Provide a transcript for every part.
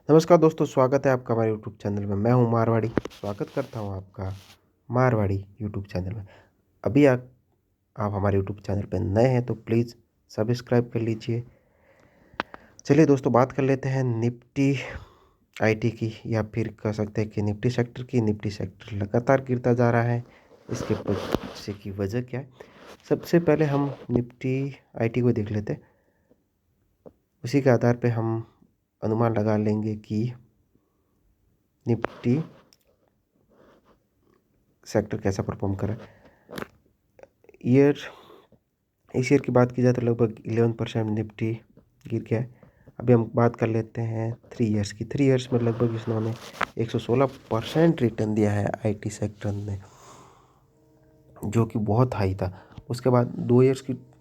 नमस्कार दोस्तों, स्वागत है आपका हमारे यूट्यूब चैनल में। मैं हूं मारवाड़ी। स्वागत करता हूं आपका मारवाड़ी यूट्यूब चैनल में। अभी आप हमारे यूट्यूब चैनल पर नए हैं तो प्लीज़ सब्सक्राइब कर लीजिए। चलिए दोस्तों, बात कर लेते हैं निफ्टी आईटी की, या फिर कह सकते हैं कि निफ्टी सेक्टर की। निफ्टी सेक्टर लगातार गिरता जा रहा है। इसके पीछे की वजह क्या है? सबसे पहले हम निफ्टी आईटी को देख लेते हैं। उसी के आधार पे हम अनुमान लगा लेंगे कि निफ्टी सेक्टर कैसा परफॉर्म कर रहा है। ईयर इस ईयर की बात की जाए तो लगभग 11% निफ्टी गिर गया है। अभी हम बात कर लेते हैं 3 इयर्स की। 3 इयर्स में लगभग इन्होंने 116% रिटर्न दिया है आईटी सेक्टर ने, जो कि बहुत हाई था। उसके बाद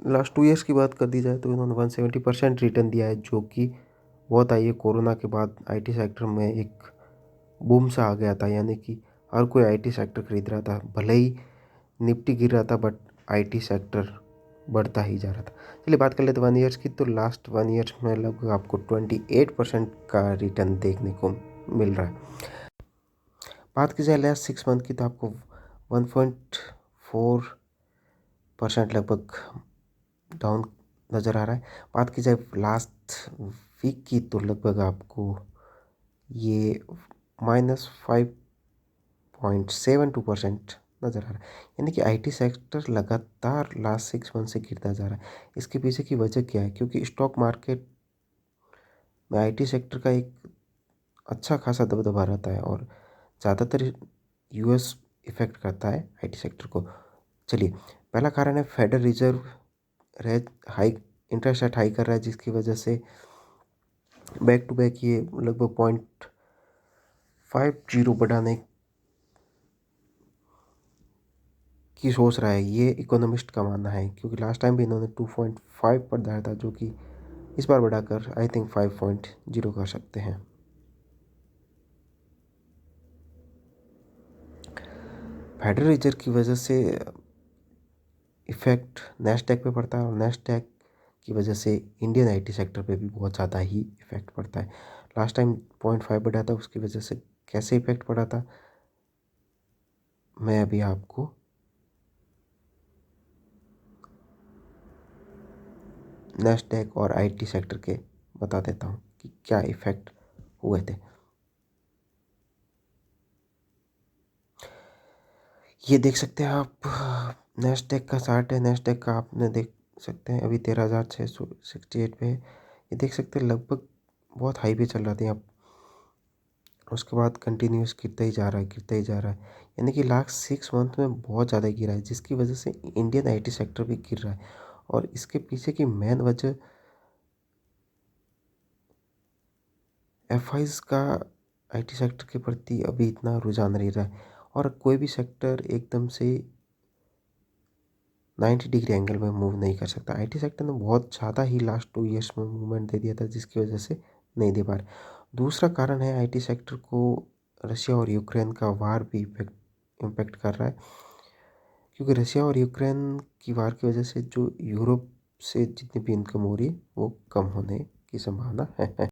लास्ट 2 इयर्स की बात कर दी जाए तो इन्होंने 170% रिटर्न दिया है, जो कि बहुत हाई है। कोरोना के बाद आईटी सेक्टर में एक बूम सा आ गया था, यानी कि हर कोई आईटी सेक्टर खरीद रहा था। भले ही निफ्टी गिर रहा था, बट आईटी सेक्टर बढ़ता ही जा रहा था। चलिए बात कर लेते 1 ईयर्स की। तो लास्ट 1 ईयर्स में लगभग आपको 28% का रिटर्न देखने को मिल रहा है। बात की जाए लास्ट 6 मंथ की तो आपको 1.4% लगभग डाउन नज़र आ रहा है। बात की जाए लास्ट वीक की तो लगभग आपको ये -5.72% नज़र आ रहा है। यानी कि आईटी सेक्टर लगातार लास्ट 6 मंथ से गिरता जा रहा है। इसके पीछे की वजह क्या है? क्योंकि स्टॉक मार्केट में आईटी सेक्टर का एक अच्छा खासा दबदबा रहता है, और ज़्यादातर यूएस इफेक्ट करता है आईटी सेक्टर को। चलिए, पहला कारण है federal reserve rate high, interest rate high कर रहा है, जिसकी वजह से बैक टू बैक ये लगभग 0.50 बढ़ाने की सोच रहा है। ये इकोनॉमिस्ट का मानना है, क्योंकि लास्ट टाइम भी इन्होंने 2.5 पर दिया था, जो कि इस बार बढ़ाकर आई थिंक 5.0 कर सकते हैं। फेडरल रिजर्व की वजह से इफेक्ट नेस्डैक पे पड़ता है, और नेस्डैक की वजह से इंडियन आईटी सेक्टर पे भी बहुत ज़्यादा ही इफेक्ट पड़ता है। लास्ट टाइम 0.5 बढ़ा था, उसकी वजह से कैसे इफेक्ट पड़ा था मैं अभी आपको नेस्डैक और आईटी सेक्टर के बता देता हूँ कि क्या इफेक्ट हुए थे। ये देख सकते हैं आप, नेस्डैक का चार्ट है। नेस्डैक का आपने देख सकते हैं अभी 13,668 पे है। ये देख सकते हैं लगभग बहुत हाई पे चल रहा था यहाँ। उसके बाद कंटिन्यूस गिरता ही जा रहा है, गिरता ही जा रहा है। यानी कि लास्ट 6 मंथ में बहुत ज़्यादा गिरा है, जिसकी वजह से इंडियन आईटी सेक्टर भी गिर रहा है। और इसके पीछे की मेन वजह एफआईज का आईटी सेक्टर के प्रति अभी इतना रुझान नहीं रहा है, और कोई भी सेक्टर एकदम से 90 डिग्री एंगल में मूव नहीं कर सकता। आईटी सेक्टर ने बहुत ज़्यादा ही लास्ट 2 इयर्स में मूवमेंट दे दिया था, जिसकी वजह से नहीं दे पा रहे। दूसरा कारण है आईटी सेक्टर को रशिया और यूक्रेन का वार भी इम्पेक्ट कर रहा है, क्योंकि रशिया और यूक्रेन की वार की वजह से जो यूरोप से जितनी भी इनकम हो रही है वो कम होने की संभावना है।